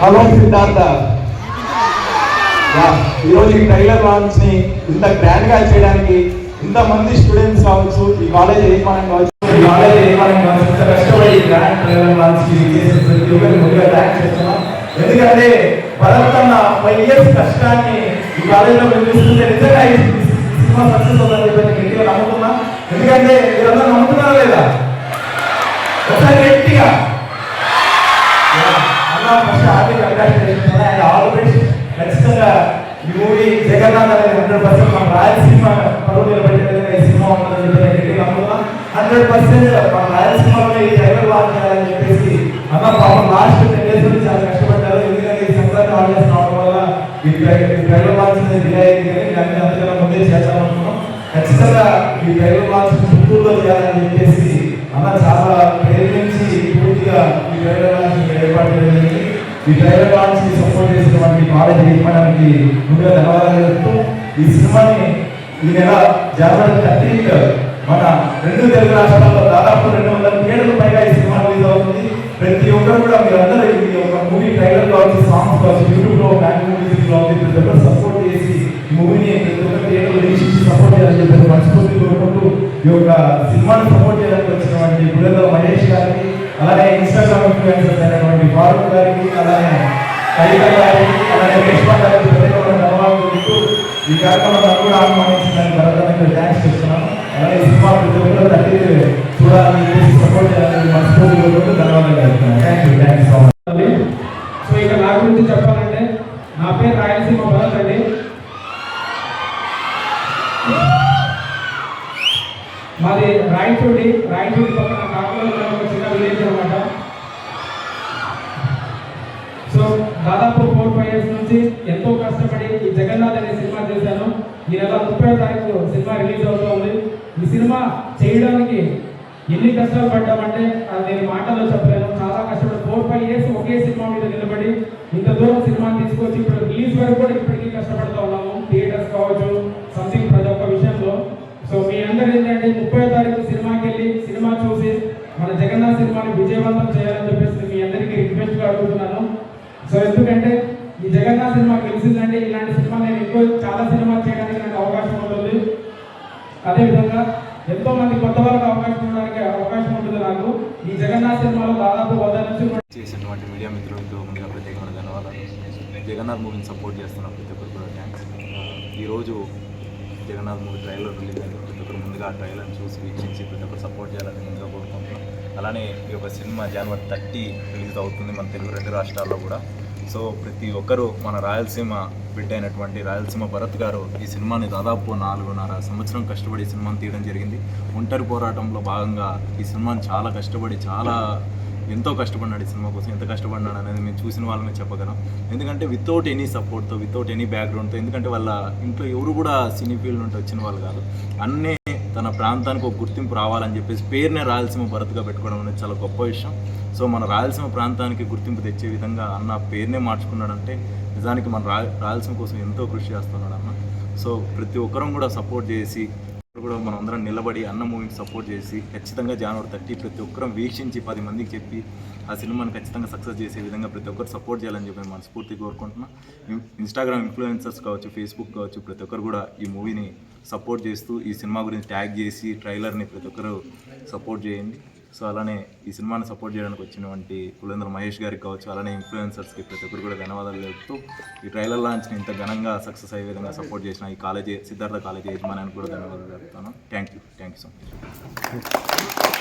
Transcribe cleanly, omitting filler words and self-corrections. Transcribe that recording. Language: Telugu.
హలో సిద్ధార్థ, ఈరోజు ఈ ట్రైలర్ లాంచ్ ని ఇంత గ్రాండ్ గా చేయడానికి ఇంతమంది స్టూడెంట్స్ కావచ్చు, ఈ కాలేజ్ యజమానం కావచ్చు, ఇంత కష్టపడి గ్రాండ్ ట్రైలర్ లాంచ్ కి ప్రతి ఒక్కరికి ముందుగా థ్యాంక్స్ చెప్తున్నాం. ఎందుకంటే భరతన్న 5 years కష్టాన్ని ఈ కాలేజీలో నిర్మిస్తుంటే నిజంగా ఈ సినిమా సక్సెస్ అవుతుందని చెప్పి గట్టిగా నమ్ముతున్నా. ఎందుకంటే మీరందరూ నమ్ముతున్నారా లేదా? ఒకసారి గట్టిగా ఖచ్చితంగా ఈ మూవీ జగన్నాథ్ అనేది 100% మన రాయలసీమ పరువు నిలబెట్టే ఈ సినిమా ఉంటుందని చెప్పి నమ్ముతున్నా. 100% మన రాయలసీమలో ఈ ట్రైలర్ లాంచ్ చేయాలని చెప్పేసి అన్న పాపం లాస్ట్ 10 days నుంచి చాలా కష్టపడ్డారు. ఎందుకంటే ఈ సంక్రాంతి హాలిడేస్ రావడం వల్ల ఈ ట్రైలర్ లాంచ్ అనేది డిలే అయింది. కానీ అందుకన్నా ముందే చేద్దామనుకున్నాం. ఖచ్చితంగా ఈ ట్రైలర్ లాంచ్ చిత్తూరులో చేయాలని చెప్పేసి అన్న చాలా ప్రేమించి పూర్తిగా ఈ ట్రైలర్ లాంచ్ ఏర్పాటు చేయడానికి ఈ ట్రైలర్ లాంచ్ ని సపోర్ట్ చేసినటువంటి కాలేజ్ యజమానికి ముందుగా ధన్యవాదాలు చెప్తూ ఈ సినిమాని ఈ నెల జనవరి 13th మన 2 తెలుగు రాష్ట్రాల్లో దాదాపు 200 థియేటర్ల పైగా ఈ సినిమా రిలీజ్ అవుతుంది. ప్రతి ఒక్కరు కూడా మీరందరూ ఈ ఒక మూవీ ట్రైలర్ కావచ్చు, సాంగ్స్ కావచ్చు, యూట్యూబ్ లో మ్యూజిక్ లో ప్రతి ఒక్కరు సపోర్ట్ చేసి ఈ మూవీని ప్రతి ఒక్కరు థియేటర్లో వీక్షించి సపోర్ట్ చేయాలని చెప్పి మనస్ఫూర్తి కోరుకుంటూ ఈ యొక్క సినిమాని సపోర్ట్ చేయడానికి వచ్చినటువంటి పులేదల మహేష్ గారికి, అలానే ఇన్స్టాగ్రామ్ ఇన్ఫ్లుయెన్సర్స్ అయినటువంటి ఫారూక్ గారికి, అలానే కవిత గారికి, అలానే రేష్మా గారికి ప్రత్యేకమైన ధన్యవాదాలు చెప్తూ ఈ కార్యక్రమంలో కూడా ఆహ్వానించడానికి భరతానికి థ్యాంక్స్ చెప్తున్నాను. అలాగే ఈ సినిమా ప్రతి ఒక్కరు తల్లి చూడాలని సపోర్ట్ చేయాలని మనస్ఫూర్తి కోరుకుంటూ ధన్యవాదాలు చెప్తున్నాను. Thank you so much. So ఇక నా గురించి చెప్పాలంటే నా పేరు రాయలసీమ భరత్ అండి. మాది రాయచోటి పక్కన కాకులలో ఒక చిన్న విలేజ్ అనమాట. సో దాదాపు 4-5 years నుంచి ఎంతో కష్టపడి ఈ జగన్నాథ్ అనే సినిమా చేశాను. ఈ నెల 30వ తారీఖు సినిమా రిలీజ్ అవుతుంది. ఈ సినిమా చేయడానికి ఎన్ని కష్టాలు పడ్డామంటే అది నేను మాటల్లో చెప్పలేను. చాలా కష్టపడి 4-5 years ఒకే సినిమా మీద నిలబడి ఇంత దూరం సినిమా తీసుకొచ్చి ఇప్పుడు రిలీజ్ వరకు కూడా ఇప్పటికీ కష్టపడుతూ ఉన్నాము. థియేటర్స్ కావచ్చు, సంథింగ్ ప్రతి ఒక్క విషయంలో. సో మీ అందరూ ఏంటంటే 30వ తారీఖు సినిమాకి వెళ్ళి సినిమా చూసి మన జగన్నాథ్ సినిమాని విజయవంతం చేయాలని చెప్పేసి మీ అందరికీ రిక్వెస్ట్గా అడుగుతున్నాను. సో ఎందుకంటే ఈ జగన్నాథ్ సినిమా గెలిచిందంటే ఇలాంటి సినిమా నేను ఇంకో చాలా సినిమా చేయడానికి నాకు అవకాశం ఉంటుంది. అదేవిధంగా ఎంతో మంది కొత్త వాళ్ళకి అవకాశం ఉంటుంది నాకు. ఈ జగన్నాథ్ సినిమాలో దాదాపు 100 నుంచి చేసినటువంటి మీడియా మిత్రులకు ముందుగా ప్రత్యేకమైన ధన్యవాదాలు. జగన్నాథ్ మూవీని సపోర్ట్ చేస్తున్న ప్రతి ఒక్కరు కూడా థ్యాంక్స్. ఈరోజు జగన్నాథ్ మూవీ ట్రైలర్ రిలీజ్ అయింది. ప్రతి ఒక్కరు ముందుగా ఆ ట్రైలర్ని చూసి వీక్షించి ప్రతి ఒక్కరు సపోర్ట్ చేయాలని ముందుగా కోరుకుంటున్నాం. అలానే ఈ యొక్క సినిమా జనవరి 30 రిలీజ్ అవుతుంది మన తెలుగు 2 రాష్ట్రాల్లో కూడా. సో ప్రతి ఒక్కరూ మన రాయలసీమ బిడ్డ అయినటువంటి రాయలసీమ భరత్ గారు ఈ సినిమాని దాదాపు 4.5 సంవత్సరం కష్టపడి ఈ సినిమాని తీయడం జరిగింది. ఒంటరి పోరాటంలో భాగంగా ఈ సినిమాని చాలా కష్టపడి ఎంతో కష్టపడినాడు ఈ సినిమా కోసం. ఎంత కష్టపడినాడు అనేది మేము చూసిన వాళ్ళమే చెప్పగలం. ఎందుకంటే వితౌట్ ఎనీ సపోర్ట్తో, వితౌట్ ఎనీ బ్యాక్గ్రౌండ్తో, ఎందుకంటే వాళ్ళ ఇంట్లో ఎవరు కూడా సినీ ఫీల్డ్ నుండి వచ్చిన వాళ్ళు కాదు. అన్నీ తన ప్రాంతానికి ఒక గుర్తింపు రావాలని చెప్పేసి పేరునే రాయలసీమ భరత్గా పెట్టుకోవడం అనేది చాలా గొప్ప విషయం. సో మన రాయలసీమ ప్రాంతానికి గుర్తింపు తెచ్చే విధంగా అన్న పేరునే మార్చుకున్నాడంటే నిజానికి మన రాయలసీమ కోసం ఎంతో కృషి చేస్తున్నాడు అన్న. సో ప్రతి ఒక్కరం కూడా సపోర్ట్ చేసి కూడా మనం అందరం నిలబడి అన్న మూవీకి సపోర్ట్ చేసి ఖచ్చితంగా జనవరి 30 ప్రతి ఒక్కరం వీక్షించి 10 మందికి చెప్పి ఆ సినిమాని ఖచ్చితంగా సక్సెస్ చేసే విధంగా ప్రతి ఒక్కరు సపోర్ట్ చేయాలని చెప్పి మనస్ఫూర్తి కోరుకుంటున్నాం. ఇన్స్టాగ్రామ్ ఇన్ఫ్లుయెన్సర్స్ కావచ్చు, ఫేస్బుక్ కావచ్చు, ప్రతి ఒక్కరు కూడా ఈ మూవీని సపోర్ట్ చేస్తూ ఈ సినిమా గురించి ట్యాగ్ చేసి ట్రైలర్ని ప్రతి ఒక్కరు సపోర్ట్ చేయండి. సో అలానే ఈ సినిమాని సపోర్ట్ చేయడానికి వచ్చినటువంటి పులేంద్ర మహేష్ గారికి కావచ్చు, అలానే ఇన్ఫ్లుయెన్సర్స్కి ప్రతి ఒక్కరు కూడా ధన్యవాదాలు చెప్తూ ఈ ట్రైలర్ లాంచ్ని ఇంత ఘనంగా సక్సెస్ అయ్యే విధంగా సపోర్ట్ చేసిన ఈ సిద్ధార్థ కాలేజీ యజమానానికి కూడా ధన్యవాదాలు చెప్తాను. Thank you so much.